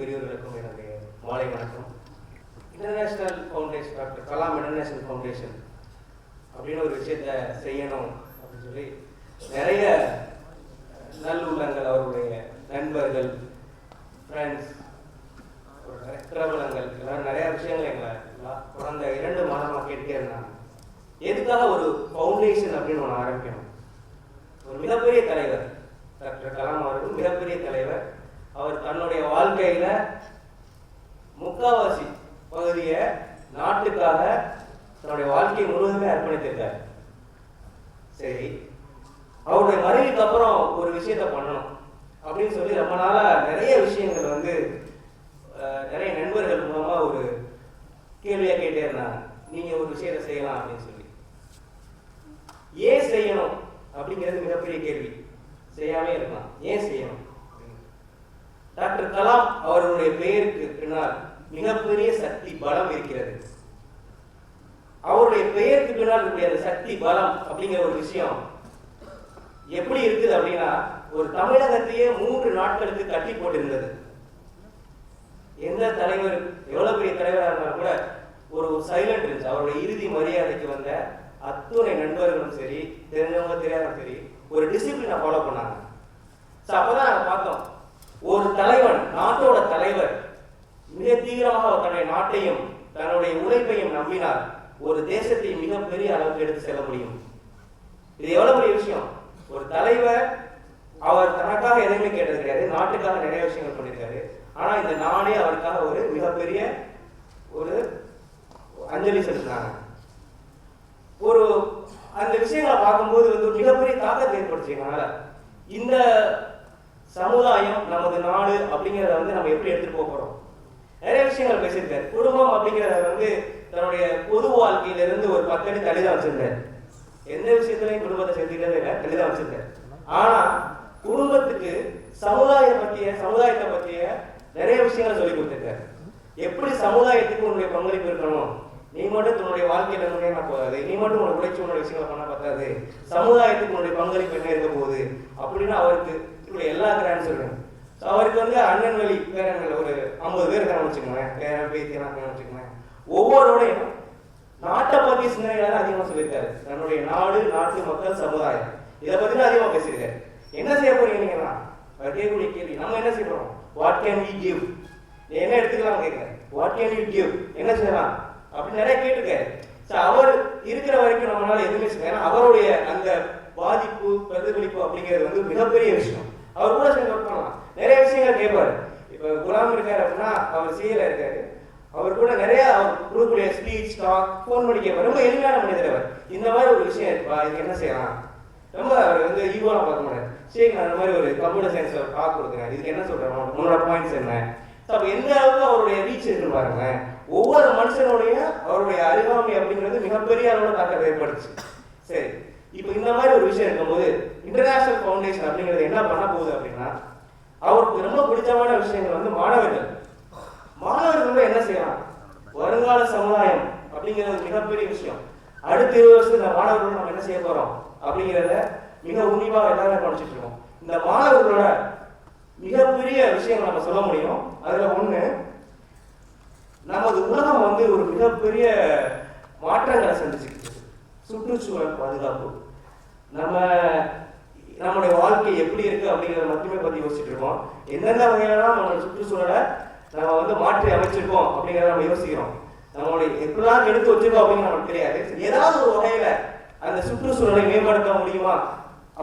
பெரியவர்களுக்கும் என்னுடைய மாலை வணக்கம். International foundation, doctor Kalam international foundation அப்படின்னு ஒரு விஷயத்த செய்யணும் அப்படின்னு சொல்லி நிறைய நல்லுள்ளங்கள், அவருடைய நண்பர்கள், ஃப்ரெண்ட்ஸ், பிரபலங்கள் எல்லாரும் நிறையா விஷயங்கள் எங்களை கடந்த 2 மாதமாக கேட்டுட்டே இருந்தாங்க. எதுக்காக ஒரு ஃபவுண்டேஷன் அப்படின்னு ஒன்று ஆரம்பிக்கணும்? ஒரு மிகப்பெரிய தலைவர் டாக்டர் கலாம் அவர்கள், மிகப்பெரிய தலைவர். அவர் தன்னுடைய வாழ்க்கையில முக்காவாசி பகுதியை நாட்டுக்காக தன்னுடைய வாழ்க்கையை முழுவதுமே அர்ப்பணித்திருக்கார். சரி, அவருடைய மறைவுக்கு அப்புறம் ஒரு விஷயத்த பண்ணணும் அப்படின்னு சொல்லி ரொம்ப நாளா நிறைய விஷயங்கள் நிறைய நண்பர்கள் மூலமா ஒரு கேள்வியா கேட்டே இருந்தாங்க. நீங்க ஒரு விஷயத்த செய்யலாம் அப்படின்னு சொல்லி. ஏன் செய்யணும் அப்படிங்கிறது மிகப்பெரிய கேள்வி. செய்யாமே இருக்கலாம், ஏன் செய்யணும்? டாக்டர் கலாம் அவர்களுடைய பெயருக்கு பின்னால் மிகப்பெரிய சக்தி பலம் இருக்கிறது. அவருடைய பெயருக்கு பின்னால் இருக்கக்கூடிய அந்த சக்தி பலம் அப்படிங்கிற ஒரு விஷயம் எப்படி இருக்குது அப்படின்னா, ஒரு தமிழகத்தையே 3 நாட்களுக்கு கட்டி போட்டிருந்தது. எந்த தலைவர் எவ்வளவு பெரிய தலைவராக இருந்தாலும் கூட ஒரு சைலண்ட் இருந்துச்சு. அவருடைய இறுதி மரியாதைக்கு வந்த அத்துணை நண்பர்களும் சரி, தெரிஞ்சவங்க தெரியாதவங்க சரி, ஒரு டிசிப்ளினை ஃபாலோ பண்ணாங்க. அப்பதான் நாங்கள் பார்த்தோம், ஒரு தலைவன், நாட்டோட தலைவர் மிக தீவிரமாக தன்னுடைய நாட்டையும் தன்னுடைய உழைப்பையும் நம்பினார். ஒரு தேசத்தை மிகப்பெரிய அளவுக்கு எடுத்து செல்ல முடியும். இது எவ்வளவு பெரிய விஷயம். ஒரு தலைவர், அவர் தனக்காக எதையுமே கேட்டது கிடையாது, நாட்டுக்காக நிறைய விஷயங்கள் பண்ணியிருக்காரு. ஆனா இந்த நாடே அவருக்காக ஒரு மிகப்பெரிய ஒரு அஞ்சலி செலுத்தினாங்க. ஒரு அந்த விஷயங்களை பார்க்கும்போது ஒரு மிகப்பெரிய தாக்கத்தை ஏற்படுத்தினால இந்த சமுதாயம், நமது நாடு அப்படிங்கிறத நம்ம எப்படி எடுத்துட்டு போறோம். நிறைய விஷயங்கள் பேசியிருக்காரு. குடும்பம் அப்படிங்கிறத தன்னுடைய பொது வாழ்க்கையிலிருந்து ஒரு 10 அடி தள்ளிதான் வச்சிருந்தார். எந்த விஷயத்திலையும் குடும்பத்தை சேர்த்துக்கிட்டே இல்லை, தள்ளிதான் வச்சிருந்தார். ஆனா குடும்பத்துக்கு சமுதாயத்தை பற்றிய நிறைய விஷயங்களை சொல்லி கொடுத்திருக்காரு. எப்படி சமுதாயத்துக்கு உன்னுடைய பங்களிப்பு இருக்கணும், நீ மட்டும் உன்னுடைய வாழ்க்கையில முன்னேற போகாது, நீ மட்டும் உன்னுடைய உழைச்சி உன்னுடைய விஷயங்களை பண்ண பார்த்தாது, சமுதாயத்துக்கு உன்னுடைய பங்களிப்பு என்ன இருக்க போகுது அப்படின்னு அவருக்கு எல்லா கிராண்ட் சொல்றேன். அவருக்கு அண்ணன் வழி பேரன்கள் ஒரு 50 பேர் இருக்காங்க வச்சுக்கோங்களேன், பேரன் பேத்தியெல்லாம் வச்சுக்கோங்களேன். ஒவ்வொருடையும் நாட்டை பத்தி சிந்தனைகளாக அதிகமா சொல்லியிருக்காரு. தன்னுடைய நாடு, நாட்டு மக்கள், சமுதாயம், இதை பத்தி தான் அதிகமா பேசியிருக்காரு. என்ன செய்ய போறீங்க நீங்கன்னா கேட்கக்கூடிய கேள்வி, நம்ம என்ன செய்யறோம்? What can we give? நீ என்ன எடுத்துக்கலாம் கேட்கிறேன். What can you give? என்ன செய்யலாம் அப்படின்னு நிறைய கேட்டிருக்காரு. அவர் இருக்கிற வரைக்கும் நம்மளால எதுவுமே செய்ய, அவருடைய அந்த பாதிப்பு, பிரதிபலிப்பு அப்படிங்கிறது மிகப்பெரிய விஷயம். அவர் கூட சேர்ந்து ஒர்க் பண்ணலாம், நிறைய விஷயங்கள் கேட்பாரு. இப்ப குலாம் இருக்காரு அப்படின்னா அவர் சிஏல இருக்காரு, அவர் கூட நிறைய அவர் கொடுக்கக்கூடிய ஸ்பீச், டாக், போன் பண்ணி கேட்பார். ரொம்ப எளிமையான மனிதர் அவர். இந்த மாதிரி ஒரு விஷயம் இருப்பா, இதுக்கு என்ன செய்யலாம், ரொம்ப அவர் ஈகோலாம் பார்க்க மாட்டார். சரி, நான் அந்த மாதிரி ஒரு கம்ப்யூட்டர் சயின்ஸ் ஒரு டாக் கொடுக்குறேன், இதுக்கு என்ன சொல்றேன், உன்னோட பாயிண்ட்ஸ் என்ன. அப்ப எந்த அளவுக்கு அவருடைய ரீச் இருக்குன்னு பாருங்க. ஒவ்வொரு மனுஷனுடைய அவருடைய அறிவாமை அப்படிங்கிறது மிகப்பெரிய அளவுல தாக்கத்தை ஏற்படுச்சு. சரி, இப்ப இந்த மாதிரி ஒரு விஷயம் இருக்கும்போது இன்டர்நேஷனல் ஃபவுண்டேஷன் அப்படிங்கிறது என்ன பண்ண போகுது அப்படின்னா, அவருக்கு ரொம்ப பிடிச்சமான விஷயங்கள் மாணவர்கள் என்ன செய்யலாம், வருங்கால சமுதாயம் அப்படிங்கிறது மிகப்பெரிய விஷயம். அடுத்த 20 வருஷத்துல இந்த மாணவர்கள் நம்ம என்ன செய்ய போறோம் அப்படிங்கிறத மிக உன்னிப்பாக எல்லாருமே படிச்சுட்டு இருக்கோம். இந்த மாணவர்களோட மிகப்பெரிய விஷயங்கள் நம்ம சொல்ல முடியும். அதுல ஒண்ணு, நமது உலகம் ஒரு மிகப்பெரிய மாற்றங்களை சந்திச்சுக்கிட்டு, சுற்றுச்சூழல் பாதுகாப்பு, நம்முடைய வாழ்க்கை எப்படி இருக்கு அப்படிங்கிறத மட்டுமே பத்தி யோசிச்சுட்டு இருக்கோம். எந்தெந்த வகையிலாம் நம்மளோட சுற்றுச்சூழலை நம்ம மாற்றி அமைச்சிருக்கோம் அப்படிங்கிறத நம்ம யோசிக்கிறோம். நம்மளுடைய எப்படிலாம் எடுத்து வச்சிருக்கோம் அப்படின்னு நமக்கு தெரியாது. ஏதாவது ஒரு வகையில அந்த சுற்றுச்சூழலை மேம்படுத்த முடியுமா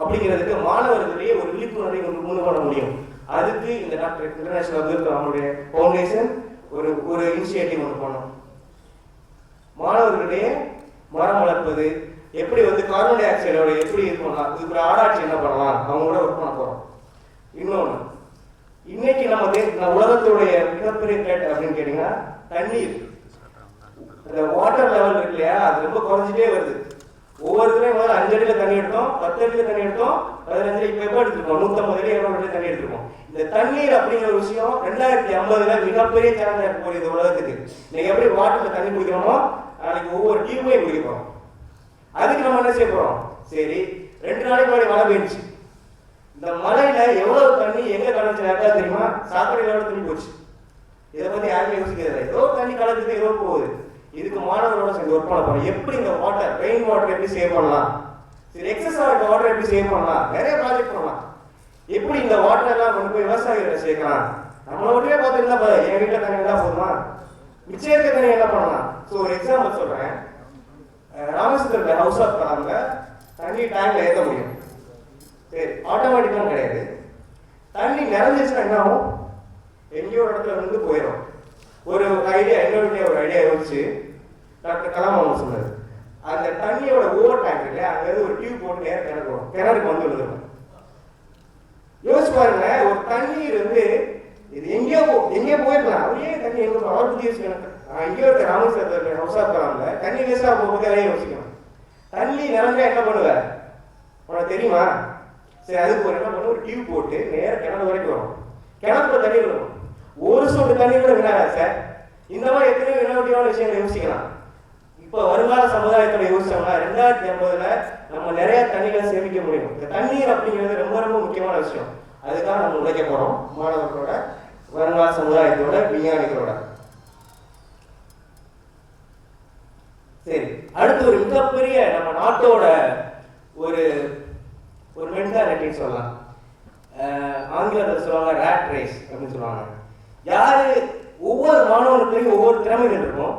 அப்படிங்கிறதுக்கு மாணவர்களிடையே ஒரு விழிப்புணர்வை கொண்டு பண்ண முடியும். அதுக்கு இந்த டாக்டர் இன்டர்நேஷனல் நம்மளுடைய ஃபவுண்டேஷன் ஒரு இனிஷியேட்டிவ் ஒன்று பண்ணோம். மாணவர்களிடையே மரம் வளர்ப்பது, எப்படி கார்பன் டை ஆக்சைடோட எப்படி இது பண்ணலாம், இதுக்கு ஒரு ஆராய்ச்சி என்ன பண்ணலாம், அவங்க கூட ஒர்க் பண்ண போறோம். இன்னொன்று, இன்னைக்கு நம்ம உலகத்துடைய மிகப்பெரிய த்ரெட் அப்படின்னு கேட்டீங்கன்னா தண்ணீர். இந்த வாட்டர் லெவல் இருக்கு இல்லையா, அது ரொம்ப குறைஞ்சிட்டே வருது. ஒவ்வொருத்தரையும் 5 அடியில் தண்ணி எடுத்தோம், 10 அடியில் தண்ணி எடுத்தோம், 15 இப்போ எப்போ எடுத்துருக்கோம், 150 அடி 200 அடி தண்ணி எடுத்துருக்கோம். இந்த தண்ணீர் அப்படிங்கிற ஒரு விஷயம் 2050 மிகப்பெரிய சேலஞ்சா இருக்க போகுது இந்த உலகத்துக்கு. நீங்க எப்படி வாட்டர்ல தண்ணி குடிக்கிறோமோ, நாளைக்கு ஒவ்வொரு டியூப்லையும் குடிக்க போறோம். அதுக்கு நம்ம என்ன செய்ய போறோம்? சரி, 2 நாளைக்கு முன்னாடி மழை பெய்ஞ்சி, இந்த மழையில எவ்வளவு தண்ணி எங்க கலந்துச்சு யாருக்கா தெரியுமா? சாக்கடையில தண்ணி போச்சு. இதை பத்தி யாருமே யோசிக்கிறது. ஏதோ தண்ணி கலக்குது, ஏதோ போகுது. இதுக்கு மாணவர்களோட சேர்ந்து ஒர்க் பண்ண போறோம். எப்படி இந்த வாட்டர், ரெயின் வாட்டர் எப்படி சேவ் பண்ணலாம், சரி எக்ஸஸ் ஆகிற வாட்டர் எப்படி சேவ் பண்ணலாம், நிறைய ப்ராஜெக்ட் பண்ணலாம். எப்படி இந்த வாட்டர் எல்லாம் கொண்டு போய் விவசாயிகளை சேர்க்கலாம். நம்மளை மட்டுமே பார்த்துருந்தா என் வீட்டில் தண்ணி இருந்தால் போதுமா, மிச்சம் இருக்க தண்ணி என்ன பண்ணலாம். ஸோ ஒரு எக்ஸாம்பிள் சொல்றேன். ராமேஸ்வரத்தில் ஹவுஸ் ஆஃப் கலாம்ல தண்ணி டேங்க்ல ஏற்ற முடியும். சரி, ஆட்டோமேட்டிக்காக கிடையாது. தண்ணி நிறைஞ்சிச்சுன்னா என்ன ஆகும், எங்கேயோ ஒரு இடத்துல வந்து போயிடும். ஒரு ஐடியா, என்னோட ஒரு ஐடியா யோசிச்சு டாக்டர் கலாம் அவங்க சொன்னார், அந்த தண்ணியோட ஓவர் டேங்க் இல்லையா, அங்கேருந்து ஒரு டியூப் போட்டு நேரம் கிணறு வரும், கிணறுக்கு வந்து விழுந்துடும். யோசிச்சு பாருங்க, ஒரு தண்ணீர் வந்து இது எங்கேயோ போயிருக்கலாம். அவர் ஏன் தண்ணி எங்க அவர் பத்தி யோசிக்கணும். எங்கேயோ இருக்க ராமேஸ்வரத்தில் ஹவுஸ் ஆஃப் கலாம்ல தண்ணி வேஸ்டாக போகும்போது அதையும் யோசிக்கணும். தண்ணி நிறைஞ்சா என்ன பண்ணுவேன் உனக்கு தெரியுமா. சரி, அதுக்கு ஒரு என்ன பண்ண, ஒரு டியூப் போட்டு நேரம் கிணறு வரைக்கும் வரும், கிணத்துல தண்ணி வரும். ஒரு சொட்டு தண்ணி கூட வினாடா சார். இந்த மாதிரி எத்தனையோ வினோட்டியான விஷயங்களை யோசிக்கலாம். இப்போ வருங்கால சமுதாயத்தோட யோசிச்சோம்னா 2050 நம்ம நிறைய தண்ணிகளை சேமிக்க முடியும். இந்த தண்ணீர் அப்படிங்கிறது ரொம்ப ரொம்ப முக்கியமான விஷயம். அதுக்காக நம்ம உழைக்க போறோம், மாணவர்களோட, வருங்கால சமுதாயத்தோட, விஞ்ஞானிகளோட. சரி, அடுத்து ஒரு மிகப்பெரிய நம்ம நாட்டோட ஒரு ஒரு மென்டாலிட்டின்னு சொல்லலாம். ஆங்கிலத்தில் சொல்லுவாங்க ரேட் ரேஸ் அப்படின்னு சொல்லுவாங்க. யாரு ஒவ்வொரு மாணவனுக்குலையும் ஒவ்வொரு திறமைகள் இருக்கும்.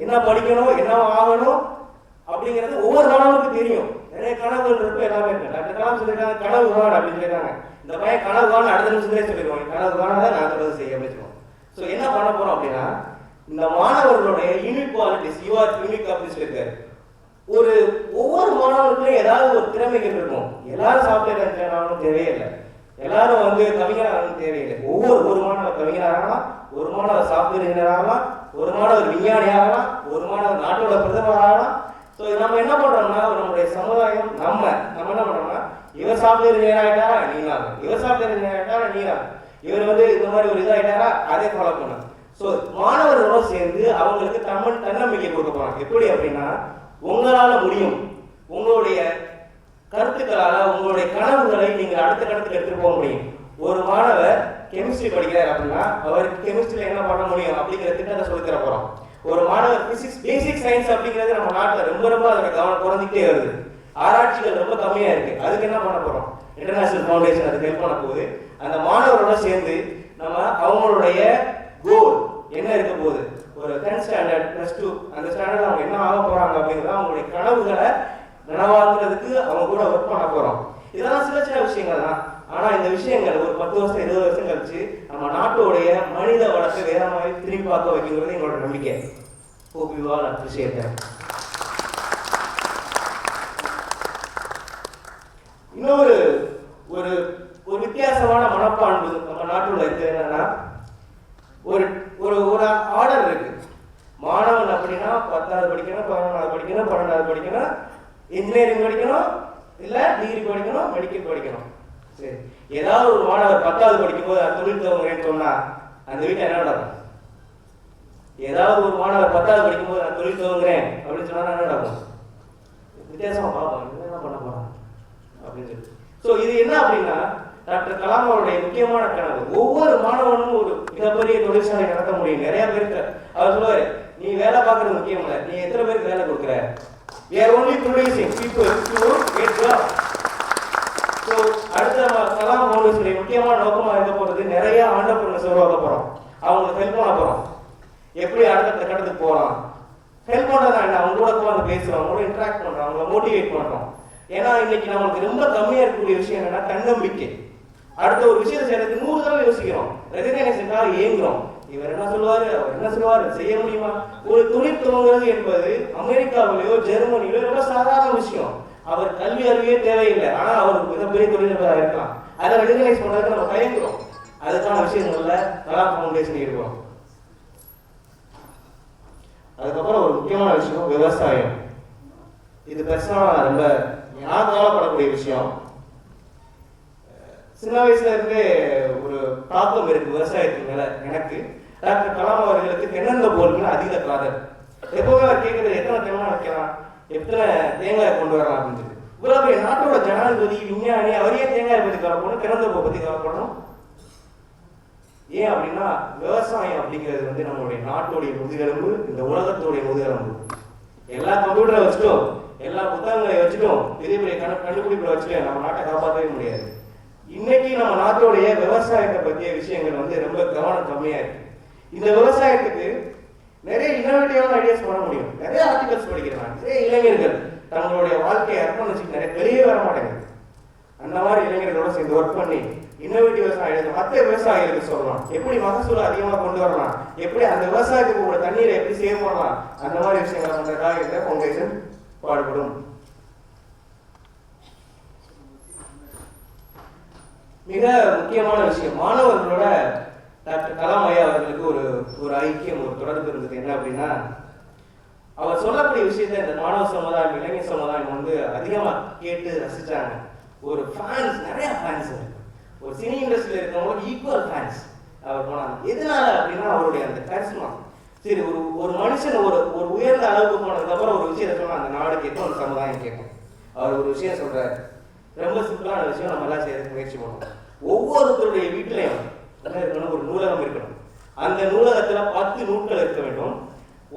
என்ன படிக்கணும், என்ன ஆகணும் அப்படிங்கிறது ஒவ்வொரு மாணவனுக்கும் தெரியும். நிறைய கனவுகள் இருக்கும், எல்லாமே இருக்கு. டாக்டர் கலாம் சொல்லியிருக்காங்க கனவு காண அப்படின்னு சொல்லியிருக்காங்க. இந்த பையன் கனவு காண அடுத்த நிமிஷத்துலேயே சொல்லிடுவாங்க, கனவு காணதான் நான் சொல்றது செய்ய அப்படின்னு. ஸோ என்ன பண்ண போறோம் அப்படின்னா, இந்த மாணவர்களுடைய யூனிக் குவாலிட்டிஸ், யூஆர் யூனிக் அப்படின்னு சொல்லியிருக்காரு. ஒவ்வொரு மாணவர்களுக்கும் ஏதாவது ஒரு திறமைகள் இருக்கும். எல்லாரும் சாஃப்ட்வேர் இன்ஜினியர் ஆகணும் தேவையில்லை, எல்லாரும் வந்து கவிஞர் ஆகணும் தேவையில்லை. ஒரு மாணவர் கவிஞர் ஆகலாம், ஒரு மாணவர் சாஃப்ட்வேர் இன்ஜினியர் ஆகலாம், ஒரு மாணவர் விஞ்ஞானி ஆகலாம், ஒரு மாணவர் நாட்டோட பிரதமர் ஆகலாம். ஸோ நம்ம என்ன பண்றோம்னா, நம்மளுடைய சமுதாயம் நம்ம என்ன பண்றோம்னா, இவர் சாஃப்ட்வேர் இன்ஜினியர் ஆகிட்டாரா நீனாகும், இவர் சாஃப்ட்வேர் இன்ஜினியர் ஆகிட்டாரா நீனாகும், இவர் வந்து இந்த மாதிரி ஒரு இதாகிட்டாரா அதே ஃபாலோ பண்ணும். ஸோ மாணவர்களோட சேர்ந்து அவங்களுக்கு தன்னம்பிக்கை கொடுக்க போறாங்க. எப்படி அப்படின்னா, உங்களால முடியும், உங்களுடைய கருத்துக்களால உங்களுடைய கனவுகளை நீங்கள் அடுத்த கட்டத்துக்கு எடுத்துட்டு போக முடியும். ஒரு மாணவர் கெமிஸ்ட்ரி படிக்கிறார் அப்படின்னா அவருக்கு கெமிஸ்ட்ரியில என்ன பண்ண முடியும் அப்படிங்கிற திட்டத்தை சொல்லி தர போறோம். ஒரு மாணவர் பிசிக்ஸ், பேசிக் சயின்ஸ் அப்படிங்கிறது நம்ம நாட்டில் ரொம்ப ரொம்ப அதோட கவனம் குறைஞ்சிக்கிட்டே வருது. ஆராய்ச்சிகள் ரொம்ப கம்மியா இருக்கு. அதுக்கு என்ன பண்ண போறோம், இன்டர்நேஷனல் ஃபவுண்டேஷன் அதுக்கு ஹெல்ப் பண்ண போகுது. அந்த மாணவரோட சேர்ந்து நம்ம அவங்களுடைய கோல் என்ன இருக்க போகுது, ஒரு 10th ஸ்டாண்டர்ட் +2 அந்த ஸ்டாண்டர்ட்ல அவங்க என்ன ஆக போறாங்க அப்படிங்கிறத, அவங்களுடைய கனவுகளை நனவாக்குறதுக்கு அவங்க கூட ஒர்க் பண்ண போறோம். இதெல்லாம் சின்ன சின்ன விஷயங்கள் தான். ஆனா இந்த விஷயங்கள் ஒரு 10 வருஷம் 20 வருஷம் கழிச்சு நம்ம நாட்டோடைய மனித வளத்தை வேற மாதிரி திரும்பி பார்க்க வைக்கிறது எங்களோட நம்பிக்கை. Hope you all appreciate that. இன்னொரு ஒரு ஒரு வித்தியாசமான மனப்பான்பு நம்ம நாட்டுல இருக்கு. என்னன்னா, ஒரு ஒரு ஆர்டர் இருக்கு. மாணவன் அப்படின்னா 10வது படிக்கணும், 11வது படிக்கணும், 12வது படிக்கணும், இன்ஜினியரிங் படிக்கணும், இல்ல டிகிரி படிக்கணும், மெடிக்கல் படிக்கணும். சரி, ஏதாவது ஒரு மாணவர் 10வது படிக்கும்போது தொழில் துவங்குறேன்னு சொன்னா அந்த வீட்டில் என்ன நடக்கும்? ஏதாவது ஒரு மாணவர் 10வது படிக்கும்போது நான் தொழில் துவங்குறேன் அப்படின்னு சொன்னா என்ன நடக்கும்? வித்தியாசமா பார்ப்பாங்க, என்ன பண்ண போறாங்க அப்படின்னு சொல்லி. ஸோ இது என்ன அப்படின்னா, டாக்டர் கலாம் அவருடைய முக்கியமான கனவு. ஒவ்வொரு மாணவனும் ஒரு மிகப்பெரிய தொழிற்சாலை நடத்த முடியும். நிறைய பேருக்கு அவர் சொல்லுவாரு, நீ வேலை பார்க்கறது முக்கியம் இல்லை, நீ எத்தனை பேருக்கு வேலை கொடுக்குற. We are only producing people to get jobs. So அடுத்த நம்ம கலாம் ஃபவுண்டேஷனுடைய முக்கியமான நோக்கமாக இருக்க போகிறது, நிறைய ஆண்டர்பிரினர்ஸ் உருவாக்க போகிறோம், அவங்களுக்கு ஹெல்ப் பண்ண போகிறோம். எப்படி அடுத்த கட்டத்துக்கு போகலாம், ஹெல்ப் பண்ணுறதா என்ன, அவங்க கூட உட்காந்து பேசுகிறோம், அவங்க கூட இன்ட்ராக்ட் பண்ணுறோம், அவங்கள மோட்டிவேட் பண்ணுறோம். ஏன்னா இன்னைக்கு நம்மளுக்கு ரொம்ப கம்மியாக இருக்கக்கூடிய விஷயம் என்னன்னா தன்னம்பிக்கை. அடுத்த ஒரு விஷயத்தை செய்யறதுக்கு 100 தடவை யோசிக்கிறோம், ரெகக்னைசேஷனுக்காக ஏங்குறோம். இவர் என்ன சொல்லுவாரு, அவர் என்ன சொல்லுவாரு, செய்ய முடியுமா? ஒரு தொழில் துவங்குறது என்பது அமெரிக்காவிலேயோ ஜெர்மனியிலோ ரொம்ப சாதாரண விஷயம். அவர் கல்வி அறிவே தேவையில்லை, ஆனா அவருக்கு மிகப்பெரிய தொழிலதிபராக இருக்கலாம். அதை ரெகக்னைஸ் பண்றதுக்கு நம்ம தயங்குறோம். அதுக்கான விஷயங்கள்ல கலாம் ஃபவுண்டேஷன் இருக்கும். அதுக்கப்புறம் ஒரு முக்கியமான விஷயம் விவசாயம். இது பர்சனலா ரொம்ப நான் கவலைப்படக்கூடிய விஷயம். சின்ன வயசுல இருந்தே ஒரு தாக்கம் இருக்கு விவசாயத்துக்கு மேல எனக்கு. டாக்டர் கலாம் அவர்களுக்கு தென்னந்தோப்புகள் அதீத காதல். எப்பவுமே அவர் கேட்கறது, எத்தனை தென்னை வைக்கலாம், எத்தனை தேங்காய் கொண்டு வரலாம் அப்படின்னு சொல்லி. இவ்வளவு நாட்டோட ஜனாதிபதி, விஞ்ஞானி, அவரையே தேங்காய் பத்தி கவலைப்படணும், தென்னந்தோப்பை பத்தி கவலைப்படணும். ஏன் அப்படின்னா விவசாயம் அப்படிங்கிறது வந்து நம்மளுடைய நாட்டுடைய முதுகெலும்பு, இந்த உலகத்துடைய முதுகெலும்பு. எல்லா கம்ப்யூட்டரை வச்சுட்டோம், எல்லா புத்தகங்களை வச்சுட்டோம், பெரிய பெரிய கண்டுபிடிப்புகளை வச்சுட்டு நம்ம நாட்டை காப்பாற்றவே முடியாது. இன்னைக்கு நம்ம நாட்டுடைய விவசாயத்தை பற்றிய விஷயங்கள் வந்து ரொம்ப கவனம் கம்மியா இருக்கு. இந்த விவசாயத்துக்கு நிறைய இன்னோவேட்டிவான ஐடியாஸ் பண்ண முடியும். நிறைய ஆர்டிகல்ஸ் படிக்கிறாங்க, நிறைய இளைஞர்கள் தங்களுடைய வாழ்க்கையை அர்ப்பணிச்சு நிறைய வெளியே வர மாட்டேங்குது. அந்த மாதிரி இளைஞர்களோட சேர்ந்து ஒர்க் பண்ணி இன்னோவேட்டிவ் ஐடியா மற்ற விவசாயிகளுக்கு சொல்லலாம், எப்படி மகசூலை அதிகமாக கொண்டு வரலாம், எப்படி அந்த விவசாயத்துக்கு உள்ள தண்ணீரை எப்படி சேவ் பண்ணலாம், அந்த மாதிரி விஷயங்களை பண்றதுக்காக இந்த ஃபவுண்டேஷன் பாடுபடும். மிக முக்கியமான விஷயம், மாணவர்களோட டாக்டர் கலாம் ஐயா அவர்களுக்கு ஒரு ஐக்கியம், ஒரு தொடர்பு இருந்தது. என்ன அப்படின்னா, அவர் சொல்லக்கூடிய விஷயத்த இந்த மாணவ சமுதாயம், இளைஞர் சமுதாயம் வந்து அதிகமா கேட்டு ரசிச்சாங்க. ஒரு ஃபேன்ஸ், நிறைய ஃபேன்ஸ், ஒரு சினி இண்டஸ்ட்ரியில் இருக்கிறவங்களுக்கு ஈக்குவல் ஃபேன்ஸ் அவர் போனாங்க. எதனால அப்படின்னா அவருடைய அந்த கரிஸ்மா. சரி, ஒரு மனுஷன் ஒரு உயர்ந்த அளவுக்கு போனதுக்கு அப்புறம் ஒரு விஷயத்த சொன்னா அந்த நாடு கேட்கும், அந்த சமுதாயம் கேட்கும். அவர் ஒரு விஷயம் சொல்றாரு, ரொம்ப சிம்பிளான விஷயம், நம்ம எல்லாம் செய்யறதுக்கு முயற்சி பண்ணுவோம். ஒவ்வொருத்தருடைய வீட்டிலையும் என்ன இருக்கணும், ஒரு நூலகம் இருக்கணும். அந்த நூலகத்துல 10 நூல்கள் இருக்க வேண்டும்.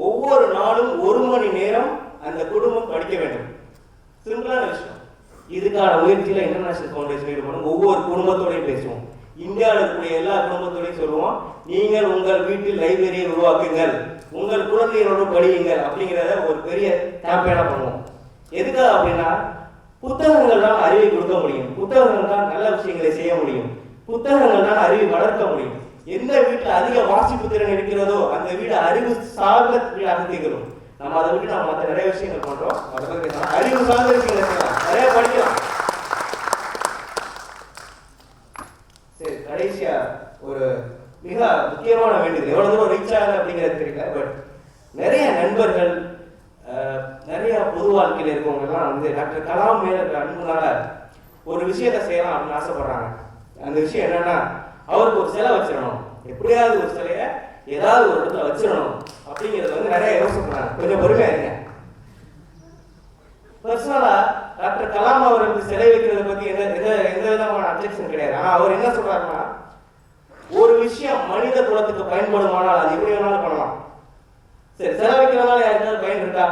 ஒவ்வொரு நாளும் 1 மணி நேரம் அந்த குடும்பம் படிக்க வேண்டும். சிம்பிளான விஷயம். இதுக்கான முயற்சியில இன்டர்நேஷனல் ஃபவுண்டேஷன் ஈடுபடும். ஒவ்வொரு குடும்பத்தோடையும் பேசுவோம். இந்தியாவில் இருக்கக்கூடிய எல்லா குடும்பத்தோடையும் சொல்லுவோம், நீங்கள் உங்கள் வீட்டில் லைப்ரரியை உருவாக்குங்கள், உங்கள் குழந்தைகளோடு படியுங்கள் அப்படிங்கிறத ஒரு பெரிய கேம்பெயினா பண்ணுவோம். எதுக்காக அப்படின்னா, புத்தகங்கள் தான் அறிவை கொடுக்க முடியும், புத்தகங்கள் தான் நல்ல விஷயங்களை செய்ய முடியும், புத்தகங்கள் தான் அறிவை வளர்க்க முடியும். எந்த வீட்டில் அதிக வாசிப்பு திறன் இருக்கிறதோ அந்த வீடு அறிவு சார்ந்த வீடாக திகழும். நம்ம அதை விட்டு நம்ம மற்ற நிறைய விஷயங்கள் பண்றோம். அறிவு சார்ந்த விஷயங்கள் செய்யலாம், நிறைய படிக்கலாம். சரி, கடைசியா ஒரு மிக முக்கியமான வேண்டுதல், எவ்வளவு தூரம் ரீச் ஆகல அப்படிங்கிறது தெரியல, பட் நிறைய நண்பர்கள், நிறைய பொது வாழ்க்கையில் இருக்கவங்க எல்லாம் வந்து டாக்டர் கலாம் மேல இருக்கிற அன்புனால ஒரு விஷயத்தை செய்யலாம் அப்படின்னு ஆசைப்படுறாங்க. அந்த விஷயம் என்னன்னா, அவருக்கு ஒரு சிலை வச்சிடணும், எப்படியாவது ஒரு சிலையை ஏதாவது ஒரு இடத்துல வச்சிடணும் அப்படிங்கிறது வந்து நிறைய யோசிக்கிறாங்க. கொஞ்சம் பொறுமையா இருங்க. பர்சனலா டாக்டர் கலாம் அவருக்கு சிலை வைக்கிறத பத்தி எந்த விதமான அப்ஜெக்ஷன் கிடையாது. ஆனா அவர் என்ன சொல்றாருன்னா, ஒரு விஷயம் மனித குலத்துக்கு பயன்படுமானால் அது எப்படி வேணாலும் பண்ணலாம். சரி, சிலை வைக்கிறதுனால யாருக்காவது பயன் இருக்கா?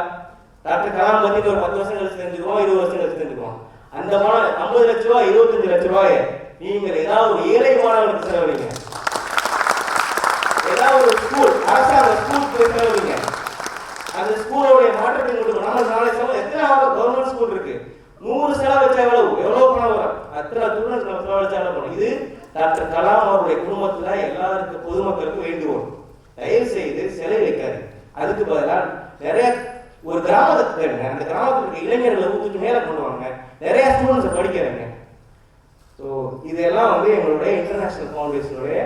டாக்டர் கலாம் பத்தி ஒரு 10 வருஷம் கழிச்சு தெரிஞ்சுக்குவோம், 20 வருஷம் கழிச்சு தெரிஞ்சுக்குவோம். அந்த பணம் 50 லட்ச ரூபாய், 25 லட்ச ரூபாய் நீங்கள் ஏதாவது ஒரு ஏழை மாணவனுக்கு செலவழிங்க, ஏதாவது ஒரு ஸ்கூல், அரசாங்க ஸ்கூல் போய் செலவழிங்க. அந்த ஸ்கூலோடைய மாற்றத்தை கொண்டு நம்ம நாளை செலவு எத்தனை கவர்மெண்ட் ஸ்கூல் இருக்கு, 100 செலவு வச்சா எவ்வளவு பணம் வரும், அத்தனை ஸ்டூடெண்ட்ஸ் நம்ம செலவழிச்சா எவ்வளவு பணம். இது டாக்டர் கலாம் அவருடைய குடும்பத்துல எல்லாருக்கும் பொதுமக்களுக்கு வேண்டுகோள், தயவு செய்து சிலை வைக்காது. அதுக்கு பதிலாக நிறைய ஒரு கிராமத்துக்கு தேடுங்க, அந்த கிராமத்தில் இருக்க இளைஞர்களை ஊத்துக்கு மேல கொண்டு வாங்க, நிறைய ஸ்டூடெண்ட்ஸை படிக்க வைங்க. ஸோ இதெல்லாம் வந்து எங்களுடைய இன்டர்நேஷனல் ஃபவுண்டேஷனுடைய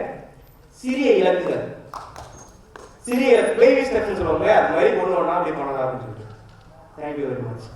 சிறிய இலக்குகள், சிறிய பேபி ஸ்டெப்ஸ் சொல்லுவாங்க, அது மாதிரி கொண்டு வரலாம், அப்படி பண்ணலாம் அப்படின்னு சொல்லிட்டு. Thank you very much.